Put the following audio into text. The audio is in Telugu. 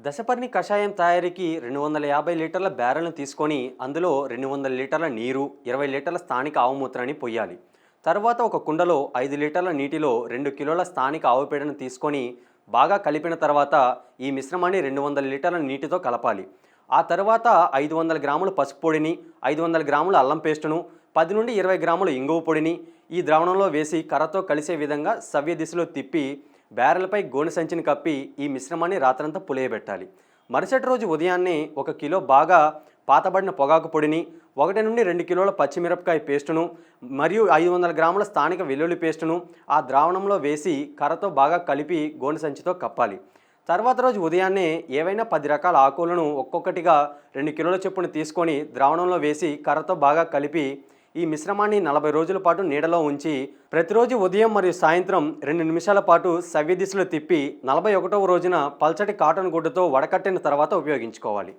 దశపర్ణి కషాయం తయారీకి 250 లీటర్ల బ్యారెల్ను తీసుకొని అందులో 200 లీటర్ల నీరు, 20 లీటర్ల స్థానిక ఆవు మూత్రాన్ని పొయ్యాలి. తర్వాత ఒక కుండలో 5 లీటర్ల నీటిలో 2 కిలోల స్థానిక ఆవు పేడను తీసుకొని బాగా కలిపిన తర్వాత ఈ మిశ్రమాన్ని 200 లీటర్ల నీటితో కలపాలి. ఆ తర్వాత 500 గ్రాముల పసుపు పొడిని, 500 గ్రాముల అల్లం పేస్టును, 10 నుండి 20 గ్రాముల ఇంగువ పొడిని ఈ ద్రావణంలో వేసి కర్రతో కలిసే విధంగా సవ్య దిశలో తిప్పి బ్యారెల్పై గోనె సంచిని కప్పి ఈ మిశ్రమాన్ని రాత్రంతా పులియబెట్టాలి. మరుసటి రోజు ఉదయాన్నే 1 కిలో బాగా పాతబడిన పొగాకు పొడిని, 1 నుండి 2 కిలోల పచ్చిమిరపకాయ పేస్టును మరియు 500 గ్రాముల స్థానిక వెల్లుల్లి పేస్టును ఆ ద్రావణంలో వేసి కర్రతో బాగా కలిపి గోనె సంచితో కప్పాలి. తర్వాత రోజు ఉదయాన్నే ఏవైనా 10 రకాల ఆకులను ఒక్కొక్కటిగా 2 కిలోల చొప్పున తీసుకొని ద్రావణంలో వేసి కర్రతో బాగా కలిపి ఈ మిశ్రమాన్ని 40 రోజుల పాటు నీడలో ఉంచి ప్రతిరోజు ఉదయం మరియు సాయంత్రం 2 నిమిషాల పాటు సవ్య దిశలో తిప్పి 41వ రోజున పల్చటి కాటన్ గుడ్డతో వడకట్టిన తర్వాత ఉపయోగించుకోవాలి.